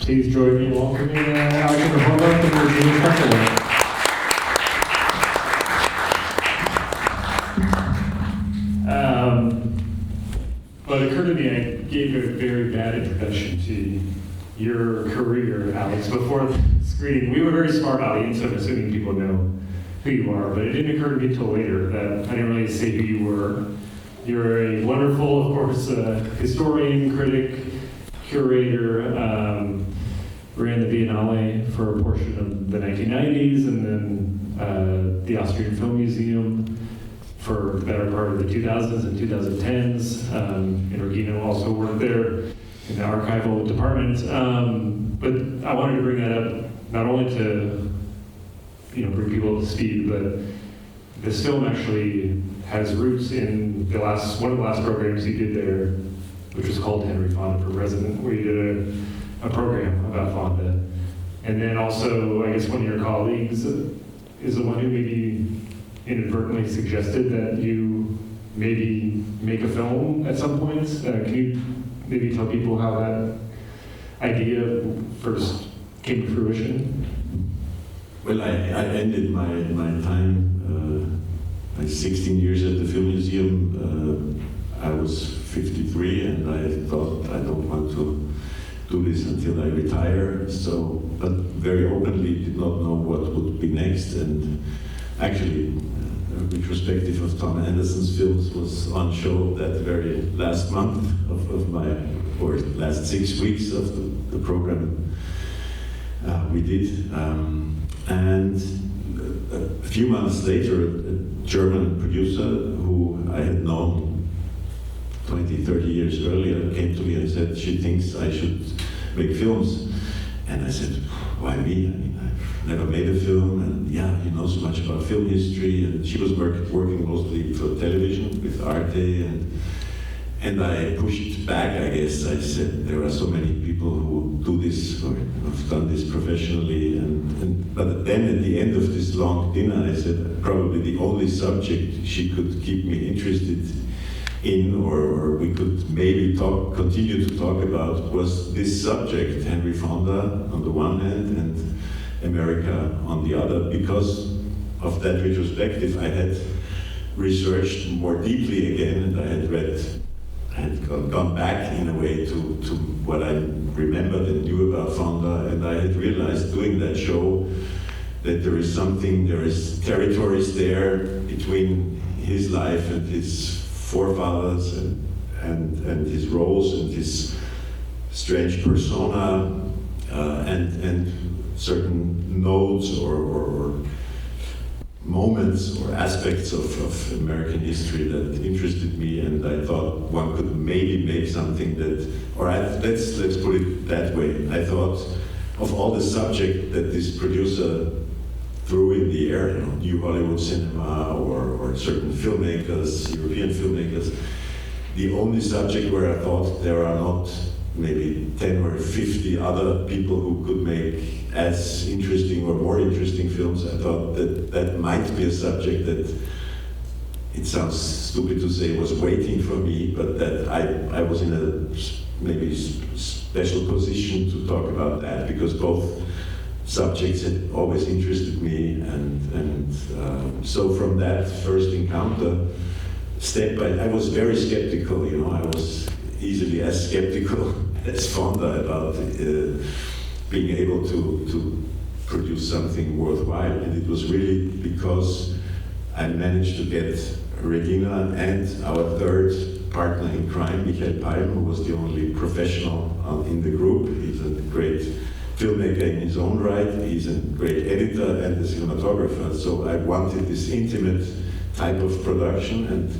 Please join me in welcoming Alexander Horwath and Regina Schlagnitweit. But it occurred to me I gave a very bad introduction to your career, Alex, before the screening. We were a very smart audience, so I'm assuming people know who you are, but it didn't occur to me until later that I didn't really say who you were. You're a wonderful, of course, historian, critic, curator, ran the Biennale for a portion of the 1990s, and then the Austrian Film Museum for the better part of the 2000s and 2010s. And Regina also worked there in the archival department. But I wanted to bring that up not only to bring people up to speed, but this film actually has roots in one of the last programs you did there, which was called Henry Fonda for President, where you did a program about Fonda. And then also, I guess one of your colleagues is the one who maybe inadvertently suggested that you maybe make a film at some point. Can you maybe tell people how that idea first came to fruition? Well, I ended my time, my 16 years at the Film Museum. I was 53 and I thought I don't want to do this until I retire. So, but very openly did not know what would be next. And actually, a retrospective of Tom Anderson's films was on show that very last month of my, or last 6 weeks of the program we did. And a few months later, a German producer who I had known 20, 30 years earlier came to me and said she thinks I should make films. And I said, why me? I mean, I've never made a film, and yeah, you know so much about film history. And she was working mostly for television with Arte, and I pushed back, I guess. I said, there are so many people who do this, or have done this professionally. But then at the end of this long dinner, I said, probably the only subject she could keep me interested in, or we could maybe continue to talk about, was this subject, Henry Fonda on the one hand and America on the other. Because of that retrospective, I had researched more deeply again, and I had gone back in a way to what I remembered and knew about Fonda, and I had realized doing that show that there is territories there between his life and his forefathers and his roles and his strange persona and certain nodes or moments or aspects of American history that interested me, and I thought one could maybe make something that, let's put it that way. I thought of all the subject that this producer threw in the air, New Hollywood Cinema or certain filmmakers, European filmmakers, the only subject where I thought there are not maybe 10 or 50 other people who could make as interesting or more interesting films, I thought that might be a subject that, it sounds stupid to say, was waiting for me, but that I was in a maybe special position to talk about that, because both subjects had always interested me, and so from that first encounter, I was very skeptical, I was easily as skeptical as Fonda about being able to produce something worthwhile. And it was really because I managed to get Regina and our third partner in crime, Michael Palm, who was the only professional in the group. He's a great filmmaker in his own right, he's a great editor and a cinematographer. So I wanted this intimate type of production, and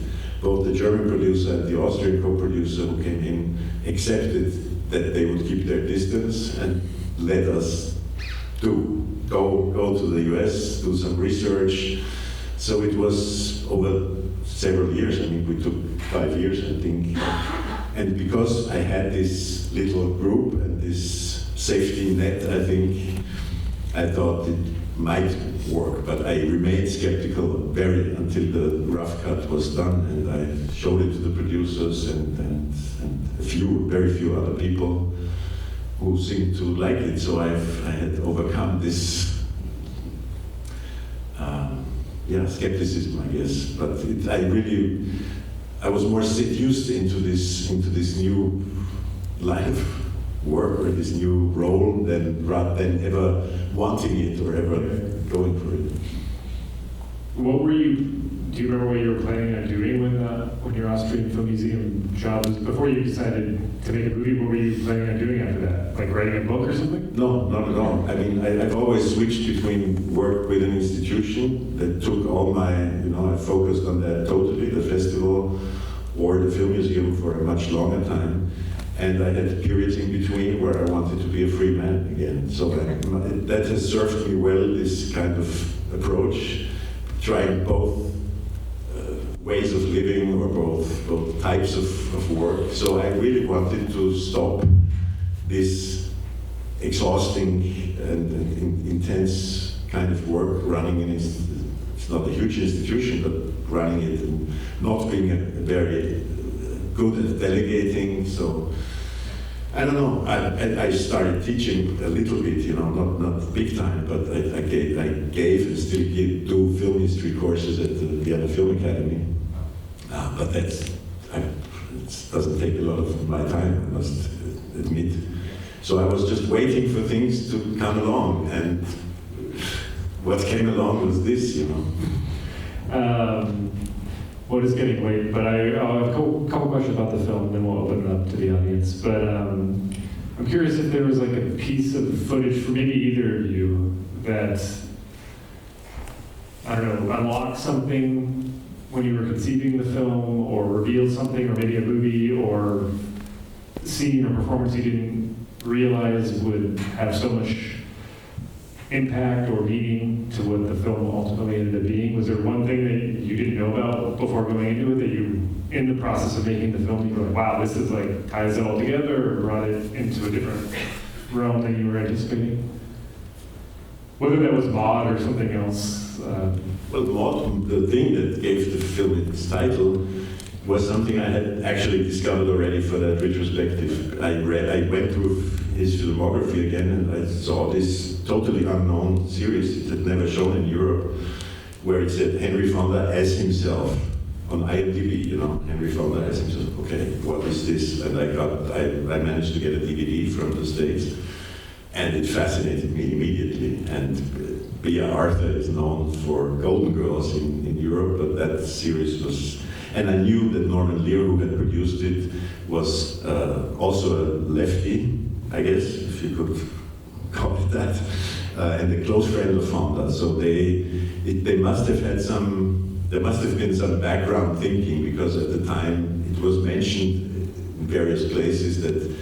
both the German producer and the Austrian co-producer who came in accepted that they would keep their distance and let us go to the US, do some research. So it was over several years. I mean, we took 5 years, I think. And because I had this little group and this safety net, I think, I thought it might work, but I remained skeptical until the rough cut was done, and I showed it to the producers and very few other people. who seemed to like it. So I had overcome this skepticism, I guess. But I was more seduced into this new line of work or this new role rather than ever wanting it or ever going for it. Do you remember what you were planning on doing when your Austrian Film Museum job was, before you decided to make a movie, what were you planning on doing after that? Like writing a book or something? No, not at all. I mean, I've always switched between work with an institution that took all my, I focused on that totally, the festival or the film museum for a much longer time. And I had periods in between where I wanted to be a free man again. So that has served me well, this kind of approach, trying both ways of living or both types of work. So I really wanted to stop this exhausting and intense kind of work running it's not a huge institution, but running it and not being very good at delegating. So I don't know. I started teaching a little bit, not big time, but I gave and still do film history courses at the Vienna Film Academy. But it doesn't take a lot of my time, I must admit. So I was just waiting for things to come along, and what came along was this, What is getting late, but I'll have a couple questions about the film, and then we'll open it up to the audience. But I'm curious if there was like a piece of footage for maybe either of you that, I don't know, unlocked something when you were conceiving the film, or revealed something, or maybe a movie or scene or performance you didn't realize would have so much impact or meaning to what the film ultimately ended up being? Was there one thing that you didn't know about before going into it that you, in the process of making the film, you were like, wow, this is like ties it all together, or brought it into a different realm than you were anticipating? Whether that was Maud or something else. Well, Maud, the thing that gave the film its title, was something I had actually discovered already for that retrospective. I went through his filmography again, and I saw this totally unknown series it had never shown in Europe, where it said Henry Fonda as himself on IMDb. Henry Fonda as himself. Okay, what is this? And I managed to get a DVD from the States, and it fascinated me immediately. And Bea Arthur is known for Golden Girls in Europe, but that series was. And I knew that Norman Lear, who had produced it, was also a lefty, I guess, if you could call it that, and a close friend of Fonda. So they must have had there must have been some background thinking, because at the time it was mentioned in various places that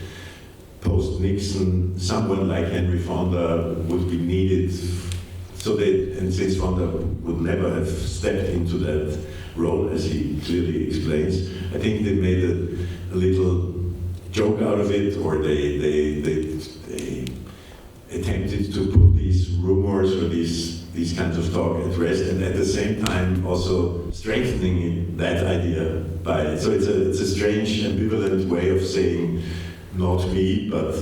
post-Nixon, someone like Henry Fonda would be needed. And since Fonda would never have stepped into that role, as he clearly explains, I think they made a little joke out of it, or they attempted to put these rumors or these kinds of talk at rest, and at the same time also strengthening that idea by it. So it's a strange, ambivalent way of saying not me, but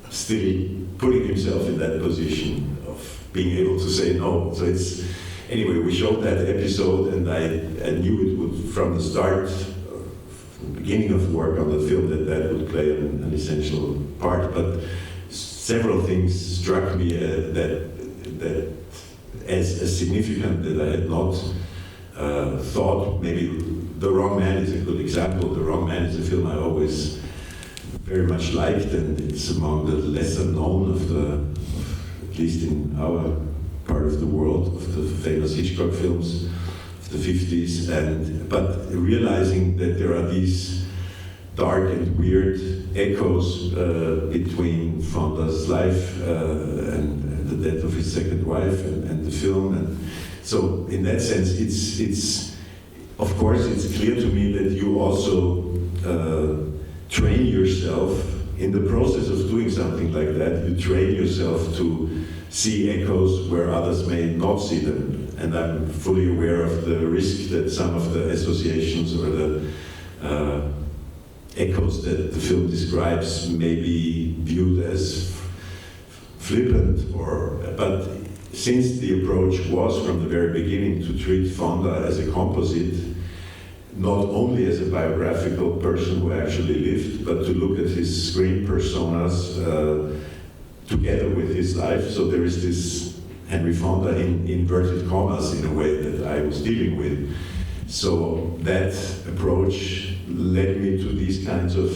still putting himself in that position of being able to say no. So anyway, we showed that episode, and I knew it would, from the start, from the beginning of work on the film, that would play an essential part. But several things struck me that as significant that I had not thought. Maybe The Wrong Man is a good example. The Wrong Man is a film I always very much liked, and it's among the lesser known at least in our part of the world, of the famous Hitchcock films of the 50s. But realizing that there are these dark and weird echoes between Fonda's life and the death of his second wife and the film. And so in that sense, it's of course, it's clear to me that you also train yourself in the process of doing something like that. You train yourself to see echoes where others may not see them. And I'm fully aware of the risk that some of the associations or the echoes that the film describes may be viewed as flippant, but since the approach was from the very beginning to treat Fonda as a composite, not only as a biographical person who actually lived, but to look at his screen personas together with his life. So there is this Henry Fonda in inverted commas in a way that I was dealing with. So that approach led me to these kinds of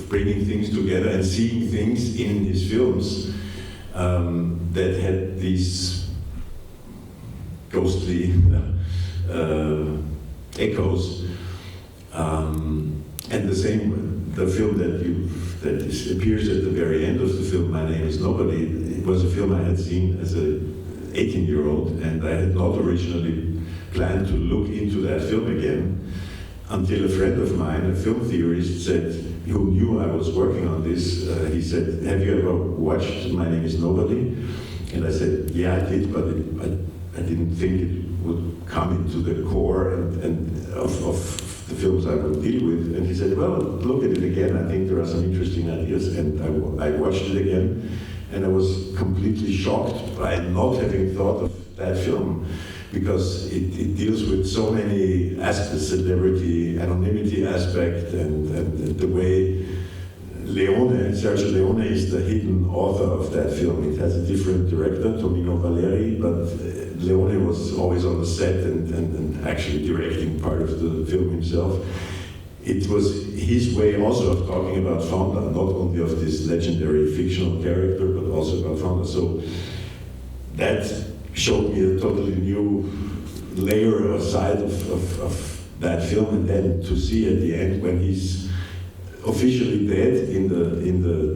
bringing things together and seeing things in his films that had these ghostly echoes. And the same, the film that appears at the very end of the film, My Name is Nobody, it was a film I had seen as an 18-year-old, and I had not originally planned to look into that film again until a friend of mine, a film theorist, said, who knew I was working on this, he said, have you ever watched My Name is Nobody? And I said, yeah, I did, but I didn't think it would come into the core and of the films I would deal with. And he said, well, look at it again, I think there are some interesting ideas. And I watched it again, and I was completely shocked by not having thought of that film, because it deals with so many aspects, celebrity, anonymity aspect, and the way Sergio Leone is the hidden author of that film. It has a different director, Tonino Valeri, but Leone was always on the set and actually directing part of the film himself. It was his way also of talking about Fonda, not only of this legendary fictional character, but also about Fonda. So that showed me a totally new layer or side of that film, and then to see at the end when he's officially dead in the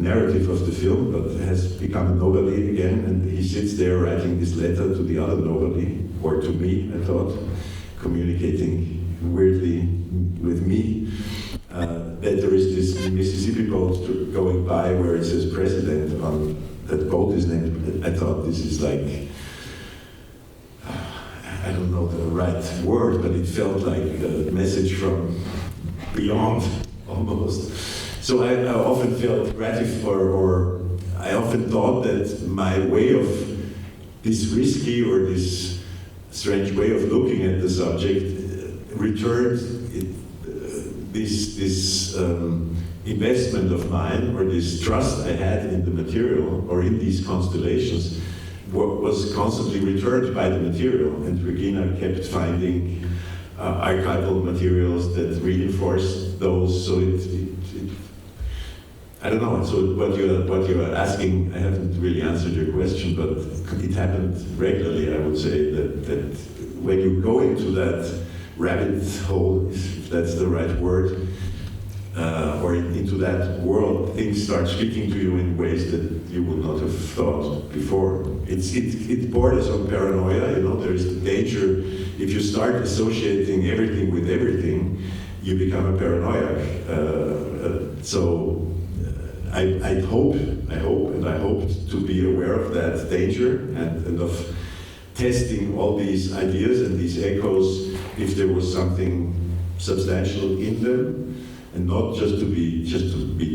narrative of the film, but has become a nobody again, and he sits there writing this letter to the other nobody, or to me, I thought, communicating weirdly with me, that there is this Mississippi boat going by where it says president on that boat is named. I thought this is like, I don't know the right word, but it felt like a message from beyond, almost. So I often felt gratified, or I often thought that my way of this risky or this strange way of looking at the subject returned this investment of mine, or this trust I had in the material or in these constellations, was constantly returned by the material, and Regina kept finding archival materials that reinforced those. So I don't know. So what you're asking, I haven't really answered your question, but it happened regularly. I would say that when you go into that rabbit hole, if that's the right word, or into that world, things start speaking to you in ways that you would not have thought before. It borders on paranoia. You know, there is the danger if you start associating everything with everything, you become a paranoiac. So I hoped to be aware of that danger and of testing all these ideas and these echoes if there was something substantial in them. And not just to be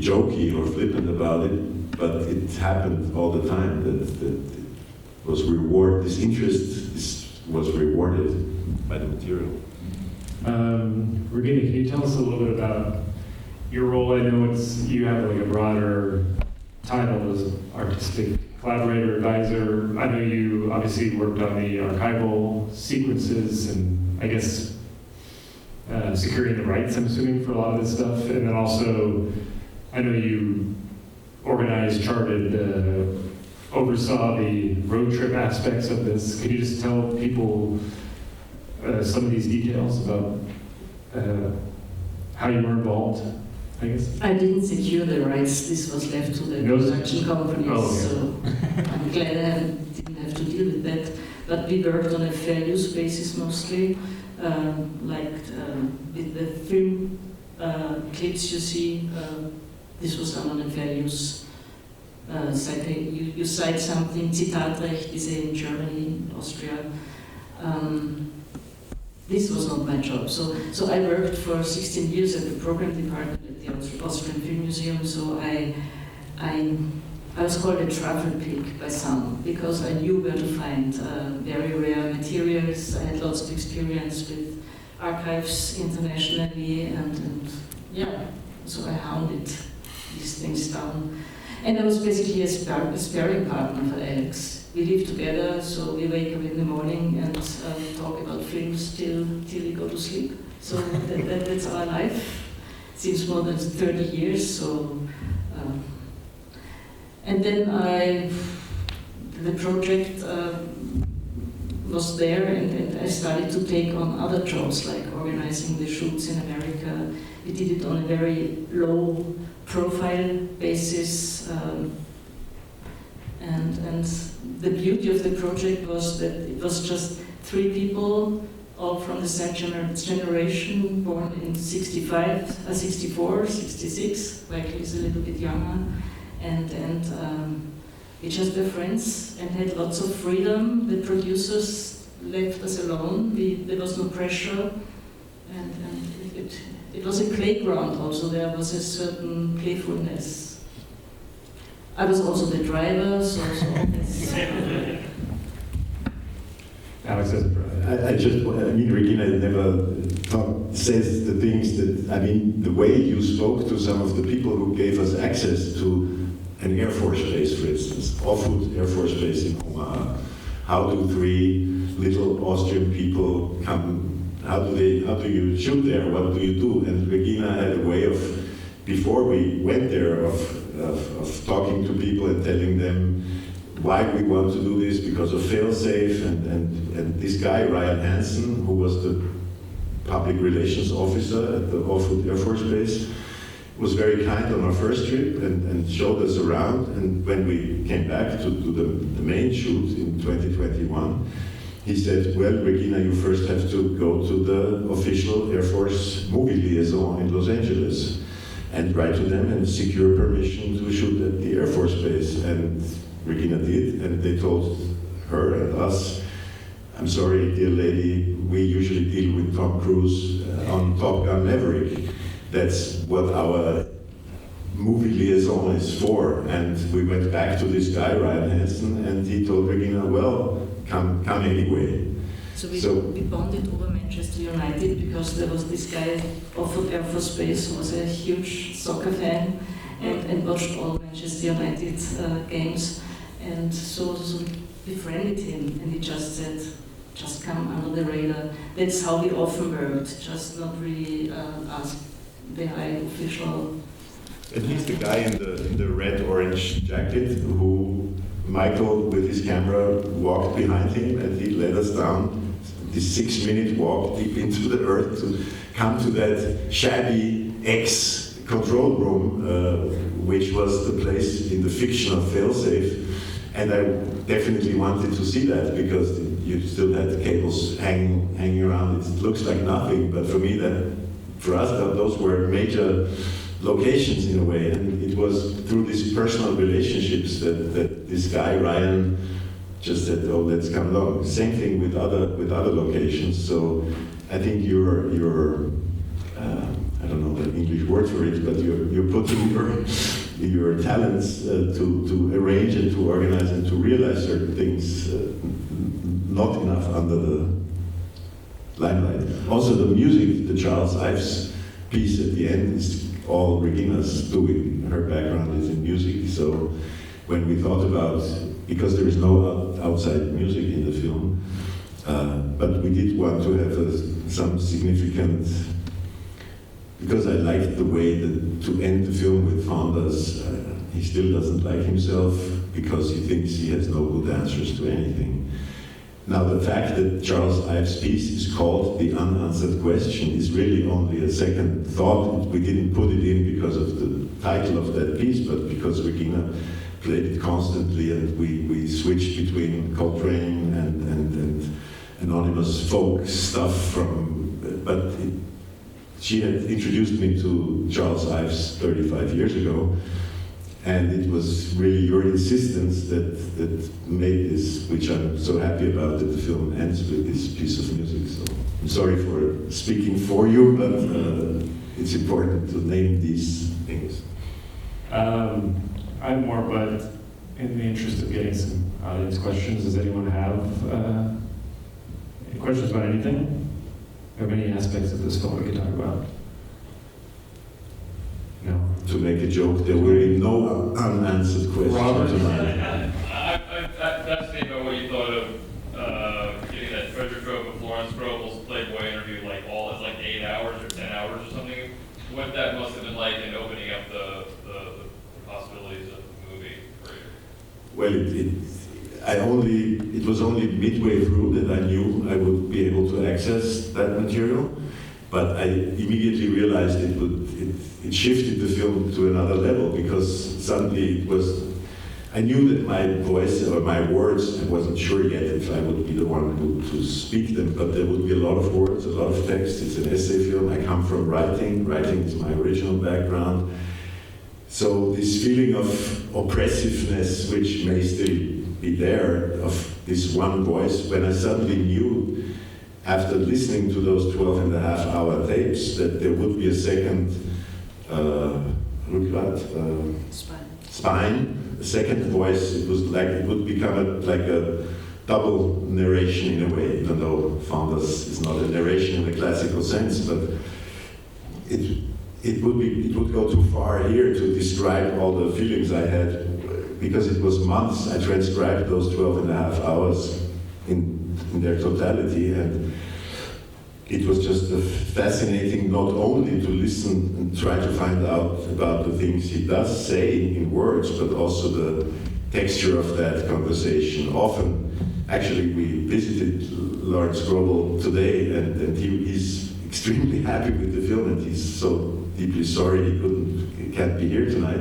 jokey or flippant about it, but it happened all the time. That was rewarded. This interest was rewarded by the material. Regina, can you tell us a little bit about your role? I know you have like a broader title as artistic collaborator, advisor. I know you obviously worked on the archival sequences and I guess securing the rights, I'm assuming, for a lot of this stuff. And then also, I know you organized, charted, oversaw the road trip aspects of this. Can you just tell people some of these details about how you were involved, I guess? I didn't secure the rights. This was left to the production companies, so I'm glad I didn't have to deal with that. But we worked on a fair use basis mostly. With the film clips you see, this was done on a fair use site. You cite something, Zitatrecht is in Germany, in Austria. this was not my job. So I worked for 16 years at the program department at the Austrian Film Museum, so I was called a travel pig by some, because I knew where to find very rare materials. I had lots of experience with archives internationally, and yeah, so I hounded these things down. And I was basically a sparring partner for Alex. We live together, so we wake up in the morning and talk about films till we go to sleep. So that's our life. Since more than 30 years. So, and then the project was there, and I started to take on other jobs, like organizing the shoots in America. We did it on a very low profile basis. And the beauty of the project was that it was just 3 people, all from the same generation, born in 64, 66, Michael is a little bit younger, and we just were friends and had lots of freedom. The producers left us alone, there was no pressure, and it was a playground also, there was a certain playfulness. I was also the driver, so Alex has a brother. I mean, Regina never says the things that, I mean, the way you spoke to some of the people who gave us access to an Air Force base, for instance, Horwath Air Force Base in Omaha. How do 3 little Austrian people come, how do you shoot there, what do you do? And Regina had a way of, before we went there, of talking to people and telling them why we want to do this, because of fail-safe, and this guy, Ryan Hansen, who was the public relations officer at the Horwath Air Force Base, was very kind on our first trip and showed us around. And when we came back to do the main shoot in 2021, he said, well, Regina, you first have to go to the official Air Force movie liaison in Los Angeles and write to them and secure permission to shoot at the Air Force Base. And Regina did, and they told her and us, I'm sorry, dear lady, we usually deal with Tom Cruise on Top Gun Maverick. That's what our movie liaison is for. And we went back to this guy, Ryan Hansen, and he told Regina, well, come anyway. So we bonded over Manchester United, because there was this guy off of Air Force Base who was a huge soccer fan and watched all Manchester United games. And so we befriended him, and he just said, just come under the radar. That's how we often worked, just not really ask the high official. And he's the guy in the red-orange jacket who Michael, with his camera, walked behind him, and he led us down this 6-minute walk deep into the earth to come to that shabby ex-control room, which was the place in the fiction of Failsafe. And I definitely wanted to see that, because you still had cables hanging around. It looks like nothing, but for me, for us, those were major locations in a way. And it was through these personal relationships that this guy, Ryan, just said, oh, let's come along. Same thing with other locations. So I think you're I don't know the English word for it, but you're putting your talents to arrange and to organize and to realize certain things not enough under the limelight. Also the music, the Charles Ives piece at the end is all Regina's doing. Her background is in music, so when we thought about, because there is no outside music in the film, but we did want to have some significant, because I liked the way to end the film with Fonda's, he still doesn't like himself because he thinks he has no good answers to anything. Now the fact that Charles Ives' piece is called The Unanswered Question is really only a second thought. We didn't put it in because of the title of that piece, but because Regina played it constantly, and we switched between Coltrane and anonymous folk stuff she had introduced me to Charles Ives 35 years ago, And it was really your insistence that made this, which I'm so happy about, that the film ends with this piece of music. So I'm sorry for speaking for you, but it's important to name these things. I have more, but in the interest of getting some audience questions, does anyone have any questions about anything? Or many aspects of this film we could talk about? No. To make a joke, there will be no unanswered questions Robert? tonight. I'm fascinated by what you thought of getting that treasure trove of Florence Grovel's Playboy interview, like 8 hours or 10 hours or something. What that must have been like in opening up the possibilities of the movie for you. Well, it was only midway through that I knew I would be able to access that material, but I immediately realized it shifted the film to another level, because suddenly I knew that my voice or my words, I wasn't sure yet if I would be the one to speak them, but there would be a lot of words, a lot of text. It's an essay film. I come from writing. Writing is my original background. So this feeling of oppressiveness, which may still be there, of this one voice, when I suddenly knew, after listening to those 12.5-hour tapes, that there would be a second spine, a second voice. It was like it would become like a double narration in a way, even though Fonda's is not a narration in the classical sense, but it would go too far here to describe all the feelings I had, because it was months. I transcribed those 12.5 hours in their totality, and it was just fascinating not only to listen and try to find out about the things he does say in words, but also the texture of that conversation. Often, actually, we visited Lawrence Grobel today, and he's extremely happy with the film, and he's so deeply sorry he can't be here tonight.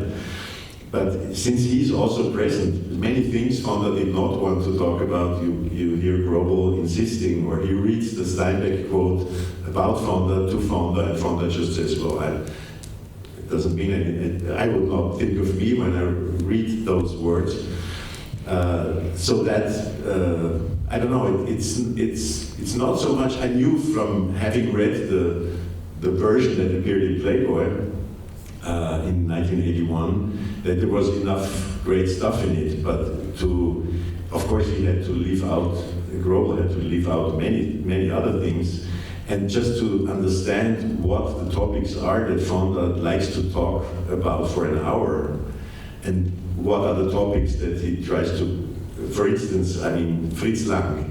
But since he's also present, many things Fonda did not want to talk about, you hear Grobel insisting, or he reads the Steinbeck quote about Fonda to Fonda, and Fonda just says, well, it doesn't mean anything. I would not think of me when I read those words. So that, I don't know, it's not so much. I knew from having read the version that appeared in Playboy in 1981 that there was enough great stuff in it, but of course he had to leave out, Grobel had to leave out many other things, and just to understand what the topics are that Fonda likes to talk about for an hour, and what are the topics that he tries to, for instance, I mean, Fritz Lang,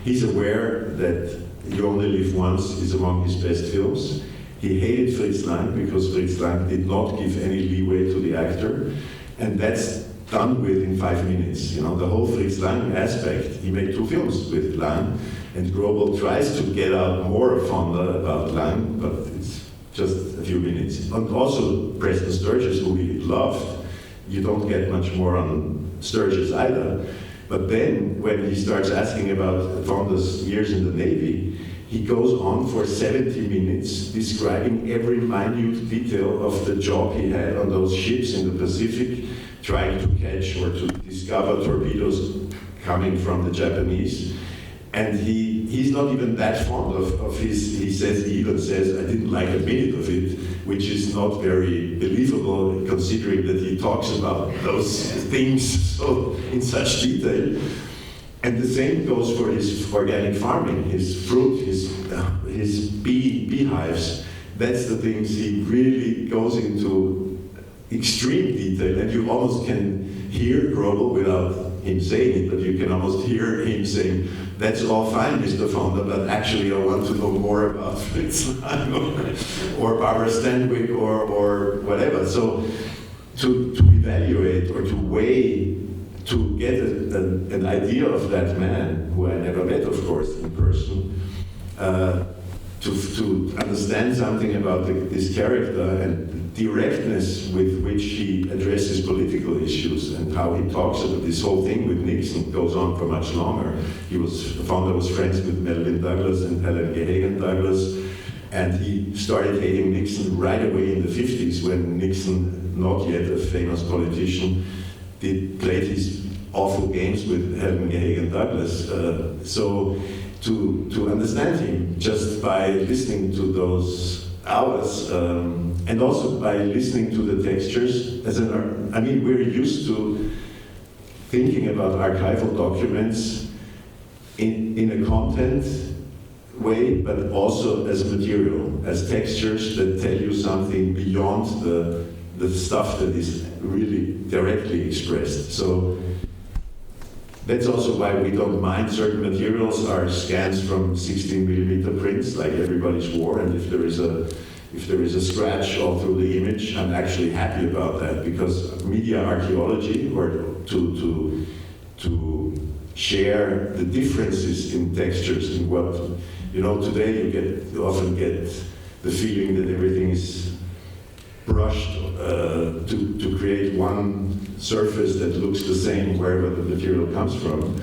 he's aware that You Only Live Once is among his best films. He hated Fritz Lang because Fritz Lang did not give any leeway to the actor, and that's done with in 5 minutes. The whole Fritz Lang aspect, he made 2 films with Lang, and Grobel tries to get out more of Fonda about Lang, but it's just a few minutes. And also Preston Sturges, who he loved. You don't get much more on Sturges either. But then, when he starts asking about Fonda's years in the Navy, he goes on for 70 minutes describing every minute detail of the job he had on those ships in the Pacific, trying to catch or to discover torpedoes coming from the Japanese. And he's not even that fond of his, he even says, I didn't like a minute of it, which is not very believable considering that he talks about those things so in such detail. And the same goes for his organic farming, his fruit, his beehives. That's the things he really goes into extreme detail, and you almost can hear Grobel without him saying it, but you can almost hear him saying, that's all fine, Mr. Fonda, but actually I want to know more about Fritz Lang or Barbara Stanwyck or whatever. So to evaluate or to weigh, to get an idea of that man, who I never met, of course, in person, to understand something about this character and the directness with which he addresses political issues and how he talks about this whole thing with Nixon goes on for much longer. Fonda was friends with Melvyn Douglas and Helen Gahagan Douglas, and he started hating Nixon right away in the 50s when Nixon not yet a famous politician, played his awful games with Helmut Hagen Douglas. So to understand him just by listening to those hours, and also by listening to the textures, I mean, we're used to thinking about archival documents in a content way, but also as material, as textures that tell you something beyond the stuff that is really directly expressed. So that's also why we don't mind certain materials are scans from 16mm prints, like everybody's war, and if there is a scratch all through the image, I'm actually happy about that, because media archaeology, or to share the differences in textures, in what, today you often get the feeling that everything is brushed to create one surface that looks the same wherever the material comes from.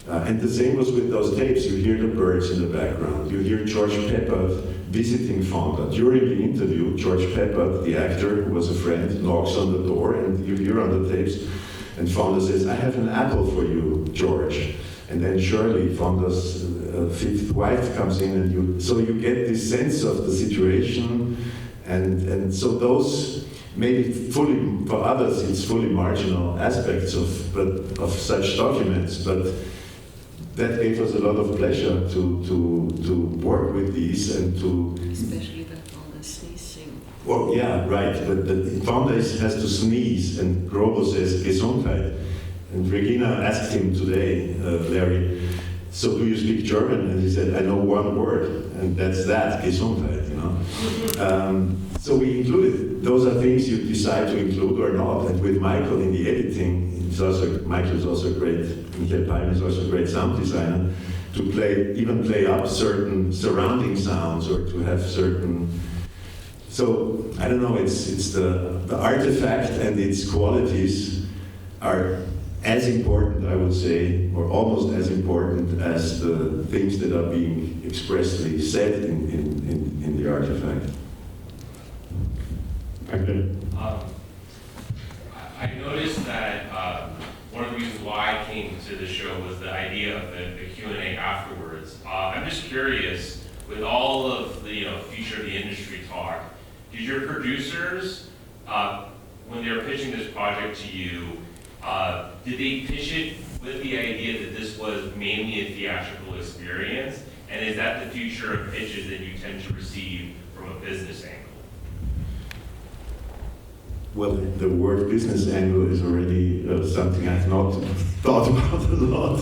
And the same was with those tapes. You hear the birds in the background. You hear George Peppard visiting Fonda. During the interview, George Peppard, the actor who was a friend, knocks on the door, and you hear on the tapes, and Fonda says, "I have an apple for you, George." And then Shirley, Fonda's fifth wife, comes in, and so you get this sense of the situation, and so those maybe fully, for others it's fully marginal aspects of such documents, but that gave us a lot of pleasure to work with these and to... Especially when Fonda sneezing. Well, yeah, right, but Fonda has to sneeze, and Grobo says Gesundheit. And Regina asked him today, Larry, "So do you speak German?" And he said, "I know one word, and that's that, Gesundheit, So we included, those are things you decide to include or not. And with Michael in the editing, Michael is also great, Michael Palm is also a great sound designer, to even play up certain surrounding sounds, or to have certain... So, I don't know, it's the artifact and its qualities are as important, I would say, or almost as important as the things that are being expressly said in the artifact. I noticed that one of the reasons why I came to the show was the idea of the Q&A afterwards. I'm just curious, with all of the future of the industry talk, did your producers, when they were pitching this project to you, did they pitch it with the idea that this was mainly a theatrical experience? And is that the future of pitches that you tend to receive from a business angle? Well, the word business angle is already something I've not thought about a lot.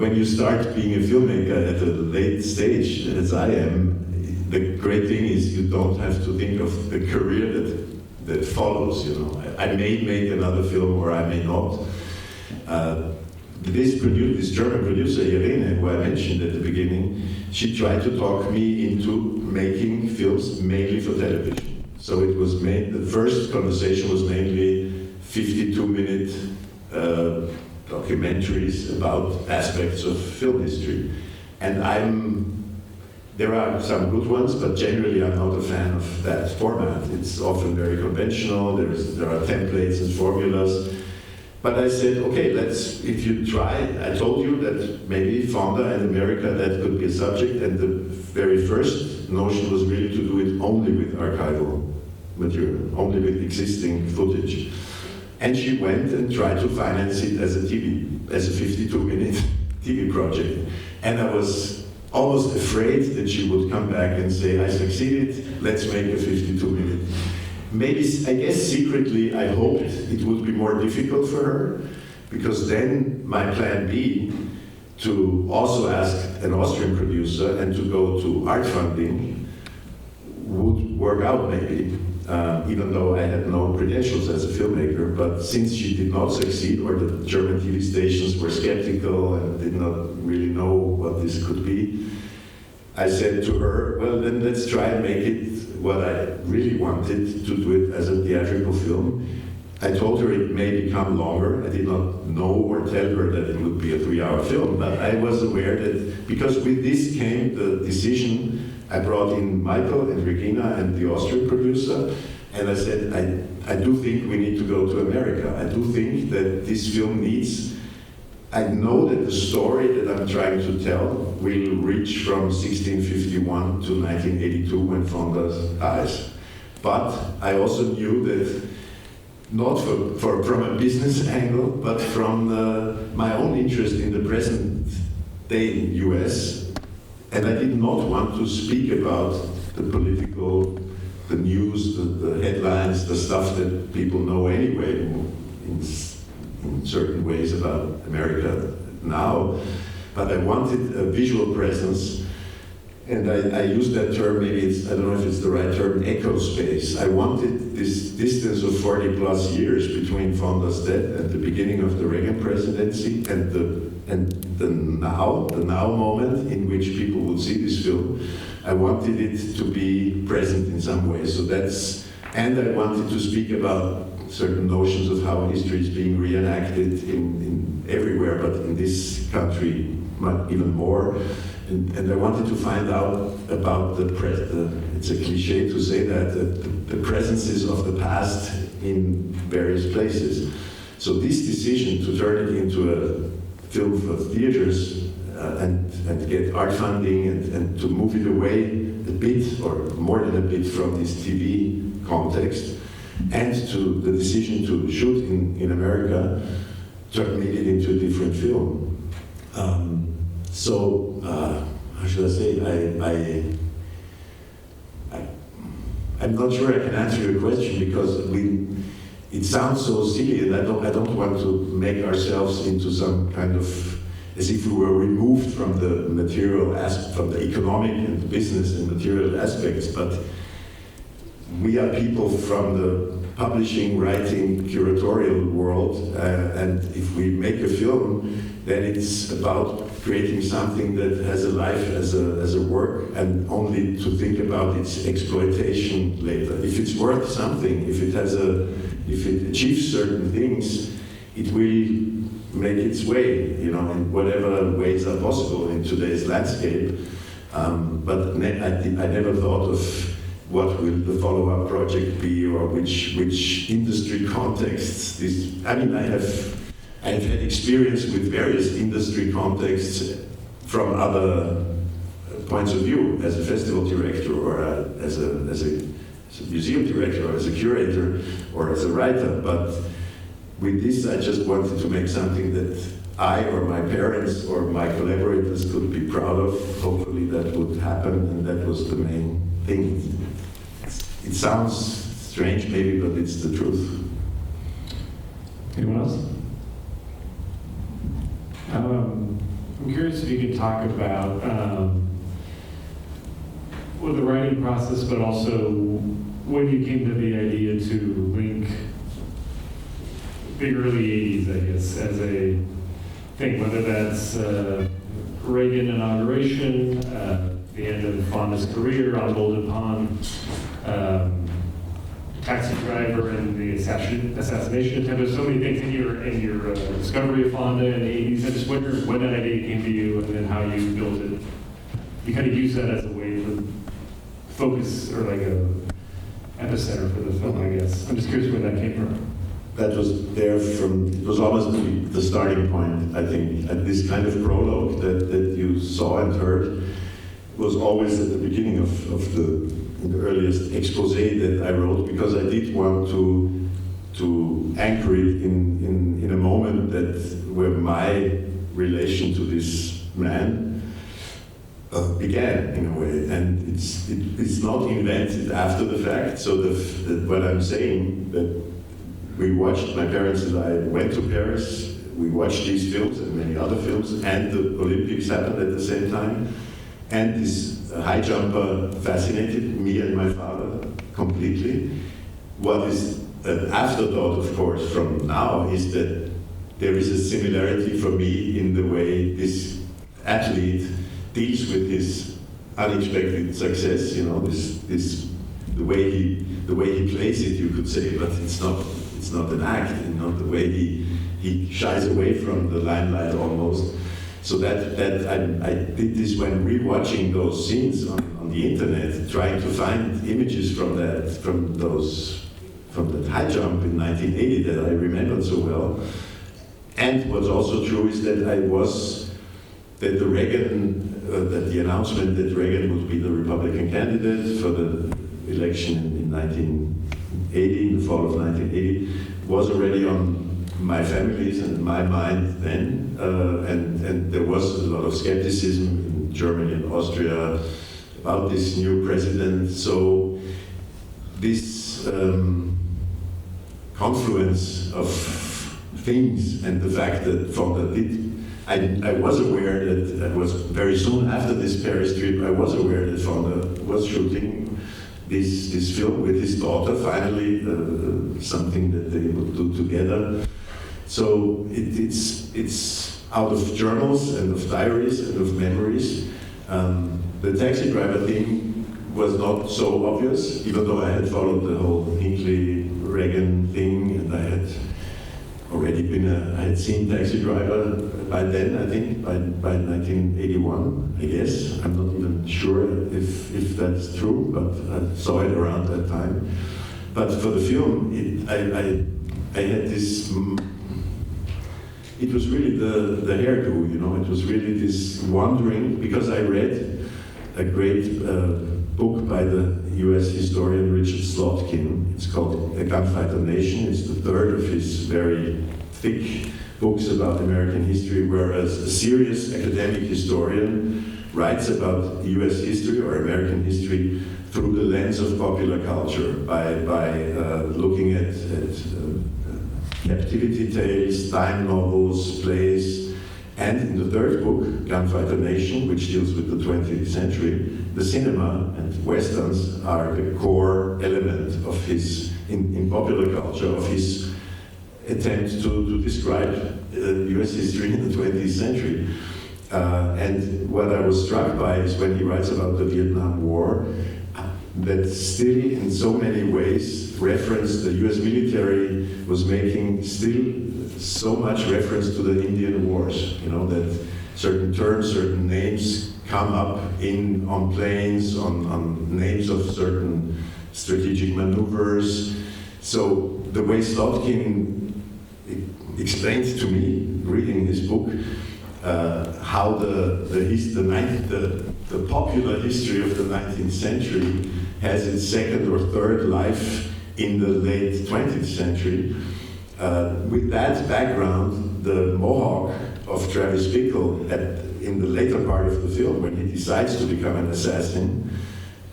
When you start being a filmmaker at a late stage, as I am, the great thing is you don't have to think of the career that follows. I may make another film, or I may not. This German producer, Irene, who I mentioned at the beginning, she tried to talk me into making films mainly for television. So it was the first conversation was mainly 52-minute documentaries about aspects of film history. And there are some good ones, but generally I'm not a fan of that format. It's often very conventional, there are templates and formulas. But I said, okay, if you try, I told you that maybe Fonda and America, that could be a subject, and the very first notion was really to do it only with archival material, only with existing footage. And she went and tried to finance it as a 52-minute TV project. And I was almost afraid that she would come back and say, I succeeded, let's make a 52-minute. Maybe, I guess secretly, I hoped it would be more difficult for her, because then my plan B, to also ask an Austrian producer and to go to art funding, would work out maybe, even though I had no credentials as a filmmaker. But since she did not succeed, or the German TV stations were skeptical and did not really know what this could be, I said to her, well, then let's try and make it what I really wanted, to do it as a theatrical film. I told her it may become longer. I did not know or tell her that it would be a 3-hour film, but I was aware that, because with this came the decision, I brought in Michael and Regina and the Austrian producer, And I said, I do think we need to go to America. I do think that this film needs, I know that the story that I'm trying to tell will reach from 1651 to 1982 when Fonda dies. But I also knew that, not from a business angle, but from my own interest in the present day US, and I did not want to speak about the political, the news, the headlines, the stuff that people know anyway in certain ways about America now, but I wanted a visual presence, and I use that term, maybe it's, I don't know if it's the right term, echo space. I wanted this distance of 40 plus years between Fonda's death and the beginning of the Reagan presidency and the now moment in which people would see this film. I wanted it to be present in some way. So that's, and I wanted to speak about certain notions of how history is being reenacted in everywhere, but in this country even more. And I wanted to find out about it's a cliche to say that, the presences of the past in various places. So this decision to turn it into a film for theaters and get art funding and to move it away a bit, or more than a bit, from this TV context, and to the decision to shoot in America, made it into a different film. How should I say? I'm not sure I can answer your question, because it sounds so silly, and I don't want to make ourselves into some kind of, as if we were removed from the material from the economic and business and material aspects, but we are people from the publishing, writing, curatorial world, and if we make a film, then it's about creating something that has a life as a work, and only to think about its exploitation later. If it's worth something, if it achieves certain things, it will make its way, in whatever ways are possible in today's landscape. But I never thought of what will the follow-up project be, or which industry contexts this. I mean, I've had experience with various industry contexts from other points of view, as a festival director, or as a museum director, or as a curator, or as a writer. But with this, I just wanted to make something that I or my parents or my collaborators could be proud of. Hopefully that would happen, and that was the main thing. It sounds strange maybe, but it's the truth. Anyone else? I'm curious if you could talk about the writing process, but also when you came to the idea to link the early 80s, I guess, as a thing, whether that's Reagan inauguration, the end of Fonda's career on Golden Pond, Taxi Driver and the assassination attempt. There's so many things in your discovery of Fonda in the 80s. I just wonder when that idea came to you, and then how you built it. You kind of use that as a way to focus, or like a epicenter for the film, I guess. I'm just curious where that came from. That was it was almost the starting point, I think. And this kind of prologue that you saw and heard was always at the beginning of the earliest expose that I wrote, because I did want to anchor it in a moment where my relation to this man began, in a way, and it's not invented after the fact. So what I'm saying, that my parents and I went to Paris, we watched these films and many other films, and the Olympics happened at the same time, and this high jumper fascinated me and my father completely. What is an afterthought, of course, from now is that there is a similarity for me in the way this athlete deals with his unexpected success. The way he plays it, you could say, but it's not an act. The way he shies away from the limelight almost. So that I did this when rewatching those scenes on the internet, trying to find images from that high jump in 1980 that I remembered so well. And what's also true is that that the announcement that Reagan would be the Republican candidate for the election in 1980, in the fall of 1980, was already on my family's and my mind then, and there was a lot of skepticism in Germany and Austria about this new president. So this confluence of things and the fact that Fonda did, I was aware that it was very soon after this Paris trip, I was aware that Fonda was shooting this film with his daughter, finally, something that they would do together. So it's out of journals and of diaries and of memories. The taxi driver thing was not so obvious, even though I had followed the whole Hinckley-Reagan thing, and I had already I had seen Taxi Driver by then, I think, by 1981, I guess. I'm not even sure if that's true, but I saw it around that time. But for the film, I had this, it was really the hairdo, you know, it was really this wandering, because I read a great book by the US historian Richard Slotkin. It's called A Gunfighter Nation. It's the third of his very thick books about American history, where a serious academic historian writes about US history or American history through the lens of popular culture, by looking at captivity tales, time novels, plays, and in the third book, Gunfighter Nation, which deals with the 20th century, the cinema and westerns are the core element of his, in popular culture, of his attempt to describe US history in the 20th century. And what I was struck by is when he writes about the Vietnam War, that still in so many ways reference, the US military was making still so much reference to the Indian Wars, you know, that certain terms, certain names come up on planes, on names of certain strategic maneuvers. So the way Slotkin explained to me, reading his book, how the popular history of the 19th century has its second or third life in the late 20th century. With that background, the Mohawk of Travis Bickle, in the later part of the film, when he decides to become an assassin,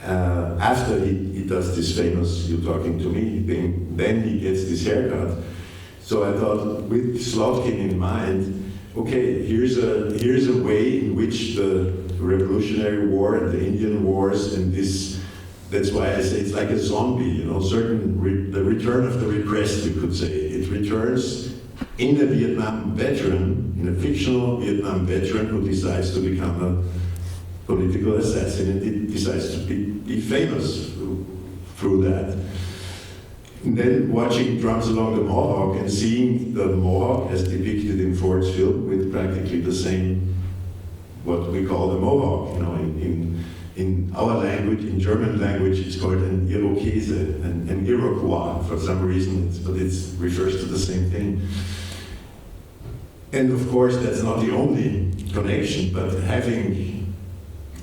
after he does this famous "you talking to me" thing, then he gets this haircut. So I thought, with Slotkin in mind, okay, here's a way in which the Revolutionary War and the Indian Wars and this, that's why I say it's like a zombie, you know, the return of the repressed, you could say. It returns in a Vietnam veteran, in a fictional Vietnam veteran who decides to become a political assassin and he decides to be famous through that. And then watching Drums Along the Mohawk and seeing the Mohawk as depicted in Ford's film with practically the same, what we call the Mohawk, you know, in our language, in German language, it's called an Irokese, an Iroquois for some reason, but it refers to the same thing. And of course, that's not the only connection, but having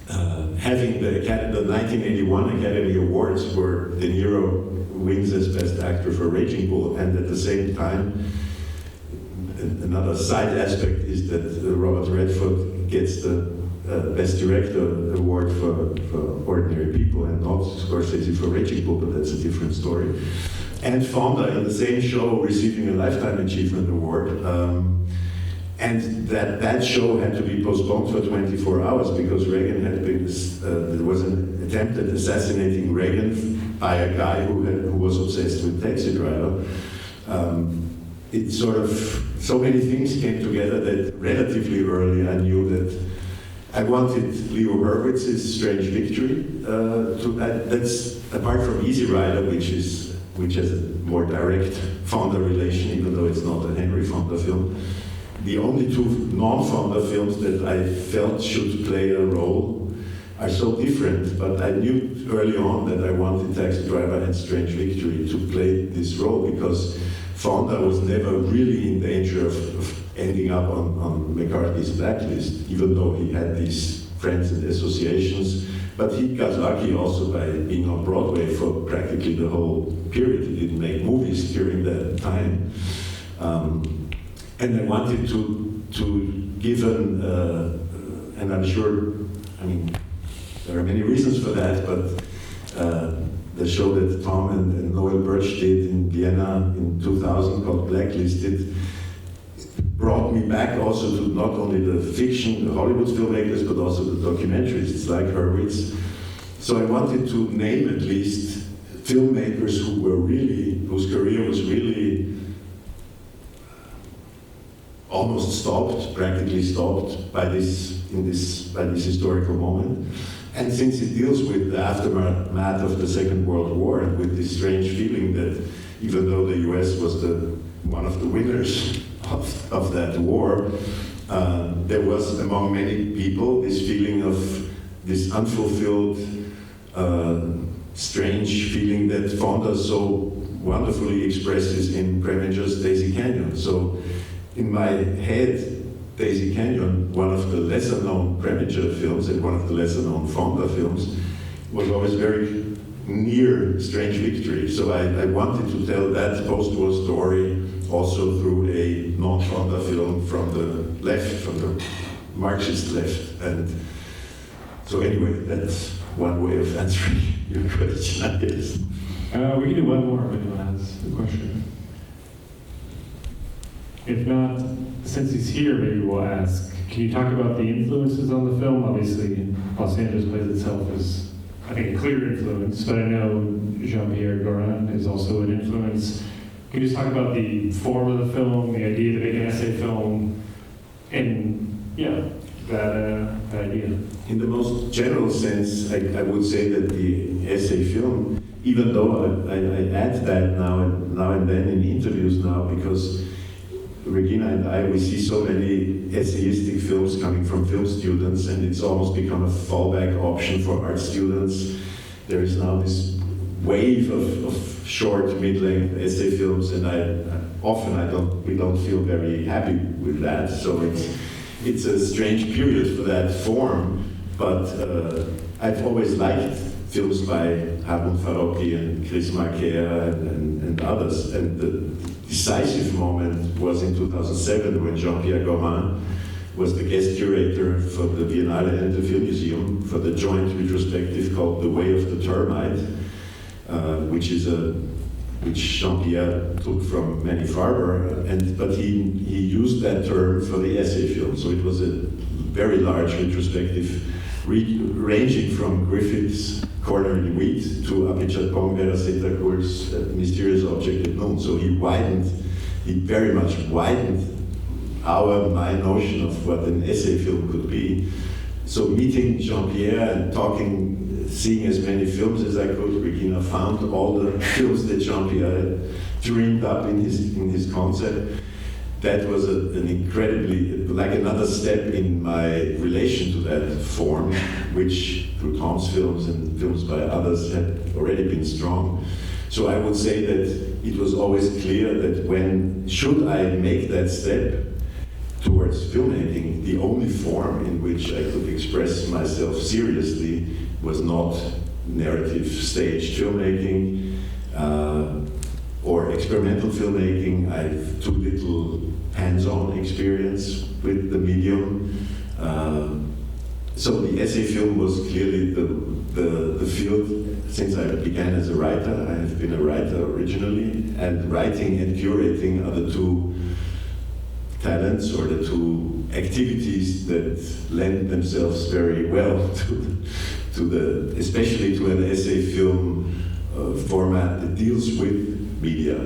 the 1981 Academy Awards where De Niro wins as Best Actor for Raging Bull, and at the same time, another side aspect is that Robert Redford gets the Best Director award for Ordinary People, and not Scorsese for Raging Bull, but that's a different story. And Fonda in the same show receiving a Lifetime Achievement Award. And that show had to be postponed for 24 hours because Reagan had been, there was an attempt at assassinating Reagan by a guy who was obsessed with Taxi Driver. It sort of, so many things came together that relatively early I knew that I wanted Leo Hurwitz's Strange Victory that's apart from Easy Rider, which has a more direct Fonda relation, even though it's not a Henry Fonda film. the only two non-Fonda films that I felt should play a role are so different, but I knew early on that I wanted Taxi Driver and Strange Victory to play this role, because Fonda was never really in danger of ending up on McCarthy's blacklist, even though he had these friends and associations. But he got lucky also by being on Broadway for practically the whole period. He didn't make movies during that time. And I wanted to give and I'm sure, I mean, there are many reasons for that, but the show that Tom and Noel Birch did in Vienna in 2000 called Blacklisted brought me back also to not only the fiction, the Hollywood filmmakers, but also the documentaries like Hurwitz. So I wanted to name at least filmmakers who were really, whose career was really almost stopped, practically stopped by this historical moment. And since it deals with the aftermath of the Second World War, and with this strange feeling that even though the US was one of the winners of that war, there was among many people this feeling of this unfulfilled, strange feeling that Fonda so wonderfully expresses in Preminger's Daisy Canyon. So in my head, Daisy Canyon, one of the lesser-known Preminger films and one of the lesser-known Fonda films, was always very near Strange Victory. So I wanted to tell that post-war story also through a non-Fonda film from the left, from the Marxist left. And so anyway, that's one way of answering your question, I guess. We can do one more if anyone has a question. If not, since he's here, maybe we'll ask, can you talk about the influences on the film? Obviously, Los Angeles Plays itself is, I think, a clear influence, but I know Jean-Pierre Gorin is also an influence. Can you just talk about the form of the film, the idea to make an essay film, and yeah, that idea? In the most general sense, I would say that the essay film, even though I add that now and then in interviews now, because Regina and I, we see so many essayistic films coming from film students, and it's almost become a fallback option for art students. There is now this wave of short, mid-length essay films, and we don't feel very happy with that. So it's a strange period for that form, but I've always liked films by Harun Farocki and Chris Marker and others, and the decisive moment was in 2007 when Jean-Pierre Gorin was the guest curator for the Biennale and the Film Museum for the joint retrospective called The Way of the Termite, which Jean-Pierre took from Manny Farber, but he used that term for the essay film. So it was a very large retrospective ranging from Griffith's Corner in the Wheat to Apichatpong Verasettakur's Mysterious Object at Noon. So he very much widened my notion of what an essay film could be. So meeting Jean-Pierre and seeing as many films as I could, Regina found all the films that Jean-Pierre had dreamed up in his concept. That was an incredibly, like another step in my relation to that form, which through Tom's films and films by others had already been strong. So I would say that it was always clear that should I make that step towards filmmaking, the only form in which I could express myself seriously was not narrative stage filmmaking or experimental filmmaking. I have too little hands-on experience with the medium. So the essay film was clearly the field. Since I began as a writer, I have been a writer originally, and writing and curating are the two talents or the two activities that lend themselves very well especially to an essay film format that deals with media,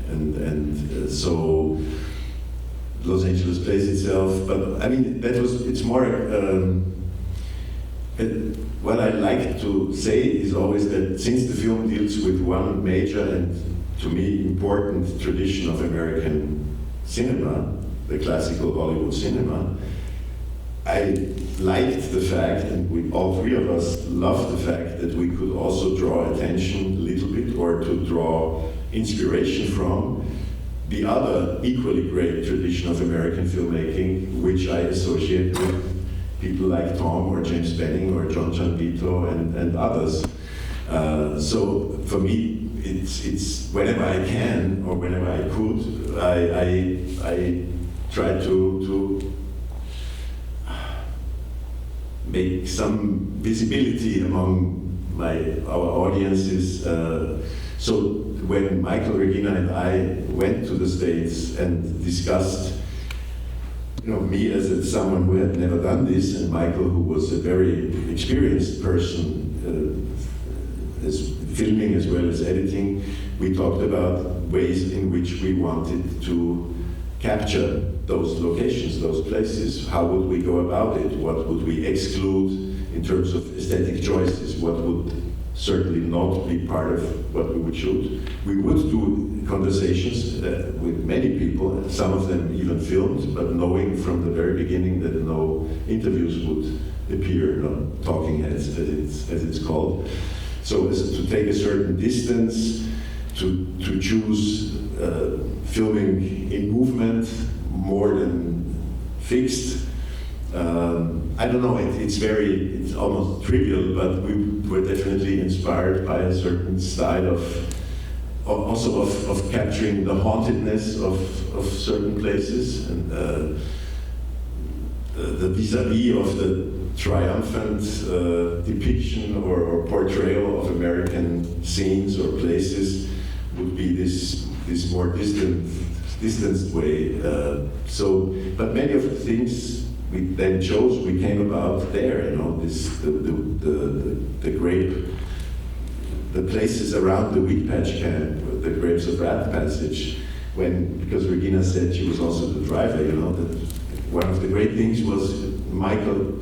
and so Los Angeles Plays itself. But I mean, it's more. What I like to say is always that since the film deals with one major and to me important tradition of American cinema, the classical Hollywood cinema, I liked the fact, and we, all three of us loved the fact that we could also draw attention a little bit, or to draw inspiration from the other equally great tradition of American filmmaking, which I associate with people like Tom or James Benning or John Gianvito and others. So for me, it's whenever I can or whenever I could, I try to make some visibility among our audiences. So when Michael, Regina, and I went to the States and discussed, me as someone who had never done this, and Michael, who was a very experienced person, as filming as well as editing, we talked about ways in which we wanted to capture those locations, those places. How would we go about it? What would we exclude in terms of aesthetic choices? What would certainly not be part of what we would shoot? We would do conversations with many people, some of them even filmed, but knowing from the very beginning that no interviews would appear, no talking heads as it's called. So as to take a certain distance, to choose filming in movement more than fixed. I don't know, it's almost trivial, but we were definitely inspired by a certain style of capturing the hauntedness of certain places, and the vis-a-vis of the triumphant depiction or portrayal of American scenes or places would be this more distanced way. But many of the things we then chose, we came about there. The grape, the places around the wheat patch camp, the Grapes of Wrath passage. Because Regina said she was also the driver, that one of the great things was Michael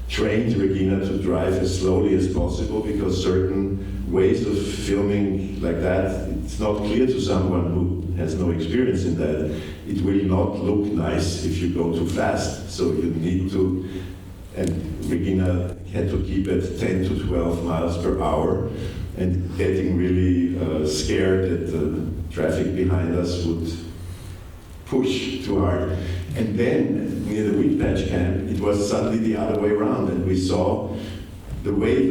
trained Regina to drive as slowly as possible, because certain ways of filming like that, it's not clear to someone who has no experience in that. It will not look nice if you go too fast. So you need to, and Regina had to keep at 10 to 12 miles per hour, and getting really scared that the traffic behind us would push too hard. And then near the wheat patch camp, it was suddenly the other way around, and we saw the way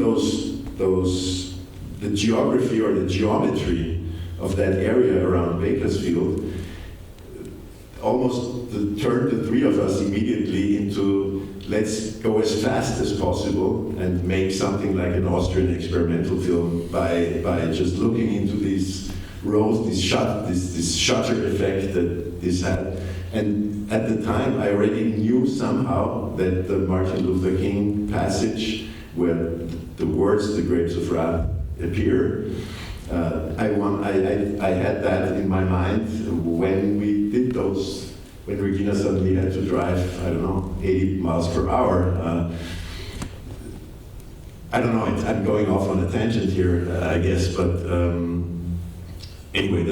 the geography or the geometry of that area around Bakersfield almost turned the three of us immediately into, let's go as fast as possible and make something like an Austrian experimental film by just looking into these roads, this shutter effect that this had. And at the time, I already knew somehow that the Martin Luther King passage, where the words "the Grapes of Wrath" appear, I had that in my mind when we did those. When Regina suddenly had to drive, 80 miles per hour. I don't know. I'm going off on a tangent here, I guess, but anyway,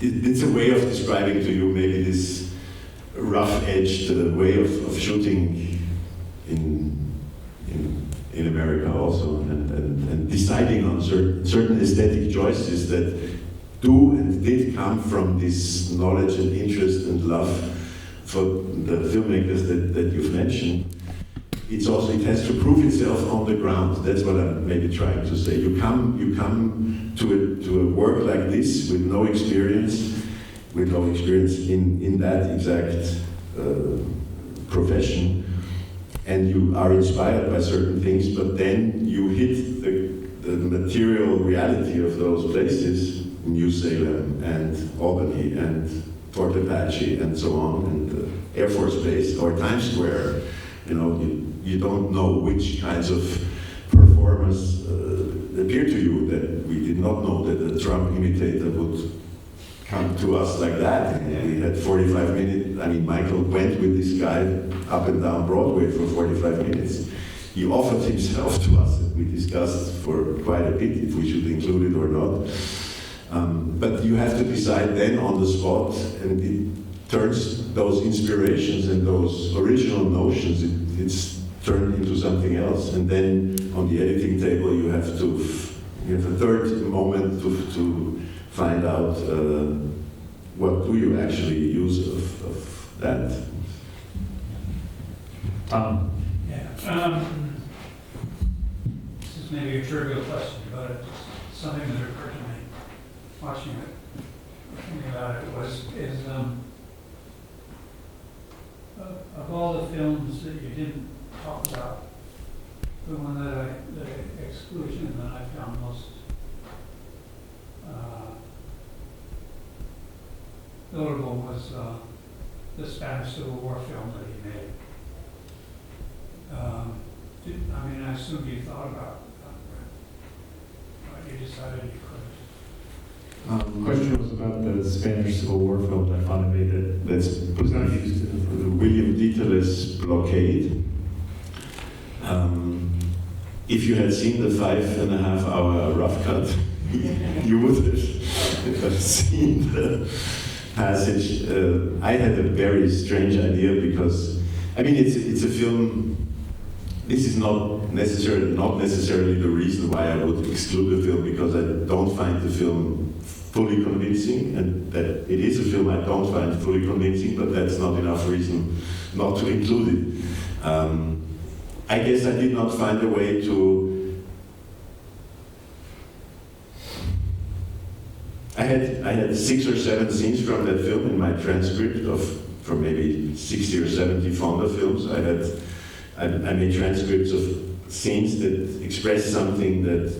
it's a way of describing to you maybe this rough-edged way of shooting in America also, and deciding on certain aesthetic choices that do and did come from this knowledge and interest and love for the filmmakers that you've mentioned. It has to prove itself on the ground. That's what I'm maybe trying to say. You come to a work like this with no experience in that exact profession, and you are inspired by certain things, but then you hit the material reality of those places, New Salem and Albany and Fort Apache and so on, and Air Force Base or Times Square. You don't know which kinds of performers appear to you. That we did not know that a Trump imitator would come to us like that. And we had 45 minutes. Michael went with this guy up and down Broadway for 45 minutes. He offered himself to us, and we discussed for quite a bit if we should include it or not. But you have to decide then on the spot, and turns those inspirations and those original notions, it's turned into something else. And then on the editing table, you have a third moment to find out what do you actually use of that. Tom? Yeah. This is maybe a trivial question, but it's something that occurred to me watching it, thinking about it, of all the films that you didn't talk about, the one the exclusion that I found most notable was the Spanish Civil War film that he made. I assume you thought about but you decided you couldn't. Question was about the Spanish Civil War film that Fonda made that was not used in the William Dieterle's Blockade. If you had seen the 5.5 hour rough cut, you would have seen the passage. I had a very strange idea because, it's a film. This is not necessarily the reason why I would exclude the film, because I don't find the film fully convincing, and that it is a film I don't find fully convincing, but that's not enough reason not to include it. I guess I did not find a way to. I had 6 or 7 scenes from that film in my transcript from maybe 60 or 70 Fonda films. I made transcripts of scenes that express something that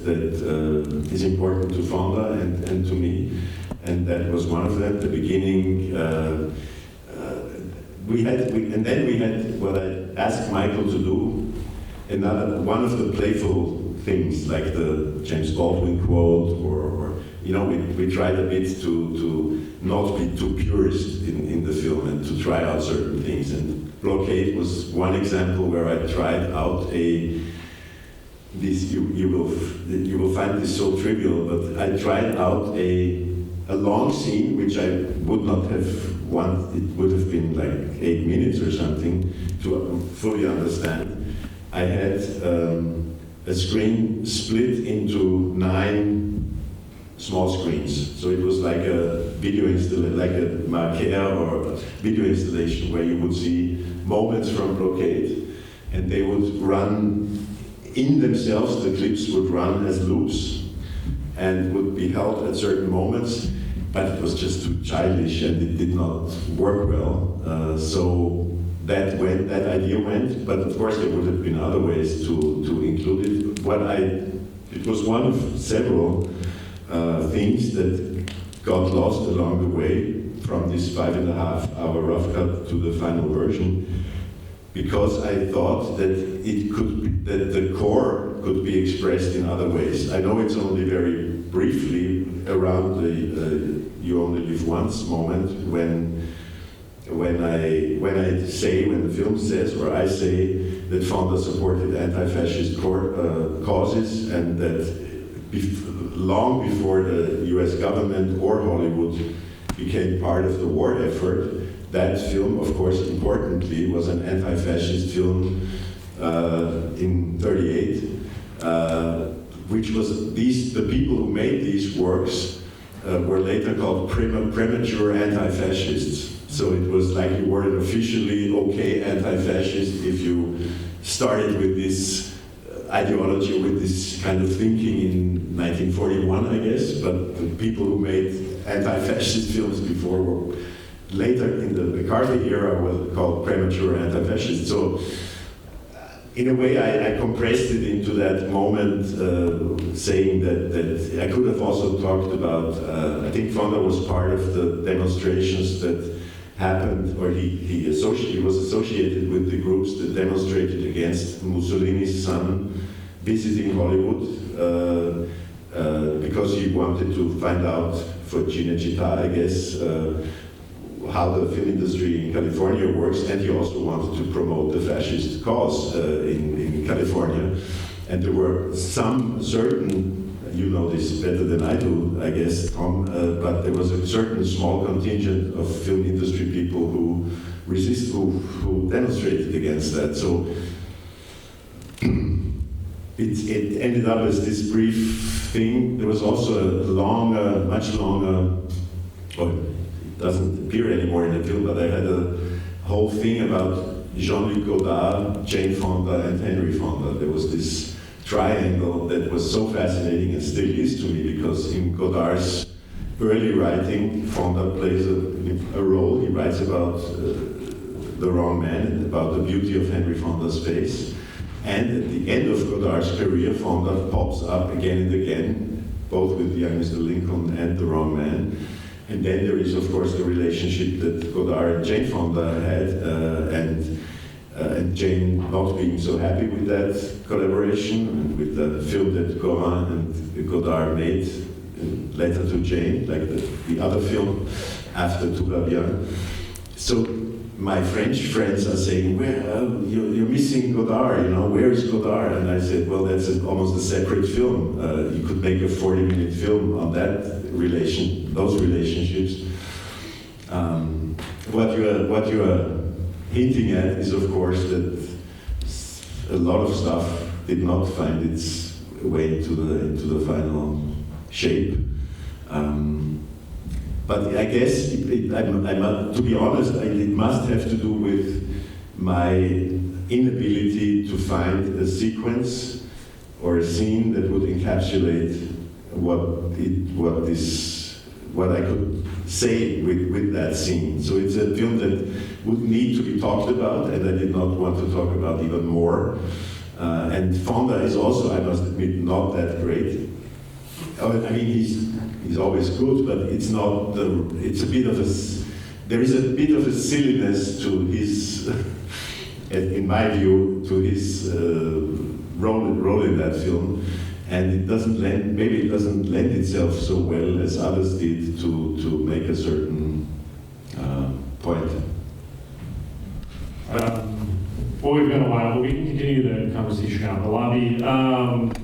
is important to Fonda and to me, and that was one of them. The beginning, and then we had what I asked Michael to do. One of the playful things, like the James Baldwin quote, or we tried a bit to not be too purist in the film and to try out certain things. And Blockade was one example where I tried out you will find this so trivial, but I tried out a long scene which I would not have wanted. It would have been like 8 minutes or something to fully understand. I had a screen split into 9 small screens. So it was like a video installation, like a marqueur or a video installation where you would see moments from Blockade, and they would run in themselves. The clips would run as loops and would be held at certain moments, but it was just too childish and it did not work well. So that idea went, but of course there would have been other ways to include it. It was one of several things that got lost along the way from this 5.5 hour rough cut to the final version, because I thought that that the core could be expressed in other ways. I know it's only very briefly around the "you only live once" moment when the film says, or I say, that Fonda supported anti-fascist causes, and that long before the US government or Hollywood became part of the war effort, that film, of course, importantly, was an anti-fascist film in '38, which was the people who made these works were later called premature anti-fascists. So it was like you were an officially okay anti-fascist if you started with this ideology, with this kind of thinking in 1941, I guess. But the people who made anti-fascist films before were later in the McCarthy era were called premature anti-fascists. So in a way, I compressed it into that moment, saying that I could have also talked about, I think Fonda was part of the demonstrations that happened, or he was associated with the groups that demonstrated against Mussolini's son visiting Hollywood, because he wanted to find out for Cinecittà, I guess, how the film industry in California works, and he also wanted to promote the fascist cause in California. And there were some certain you know this better than I do, I guess, Tom, but there was a certain small contingent of film industry people who demonstrated against that. So it ended up as this brief thing. There was also a longer, much longer, it doesn't appear anymore in the film, but I had a whole thing about Jean-Luc Godard, Jane Fonda, and Henry Fonda. There was this triangle that was so fascinating and still is to me, because in Godard's early writing, Fonda plays a role. He writes about The Wrong Man and about the beauty of Henry Fonda's face. And at the end of Godard's career, Fonda pops up again and again, both with Young Mr. Lincoln and The Wrong Man. And then there is, of course, the relationship that Godard and Jane Fonda had, and Jane not being so happy with that collaboration, and with the film that Gorin and Godard made, Letter to Jane, like the other film after Tout va bien. So my French friends are saying, well, you're missing Godard, you know, where is Godard? And I said, well, that's almost a separate film. You could make a 40-minute film on that those relationships. What you are hinting at is, of course, that a lot of stuff did not find its way into the final shape. But I guess, to be honest, it must have to do with my inability to find a sequence or a scene that would encapsulate what I could say with that scene. So it's a film that would need to be talked about, and I did not want to talk about even more. And Fonda is also, I must admit, not that great. I mean, he's always good, but it's not it's a bit of there is a bit of a silliness to his, in my view, to his role in that film, and it doesn't lend itself so well as others did to make a certain point. Well, we've got a while, but we can continue the conversation out in the lobby.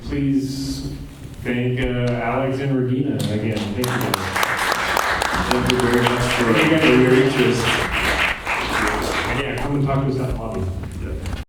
Please thank Alex and Regina again. Thank you guys. Thank you very much for your interest. And yeah, come and talk to us out in the lobby.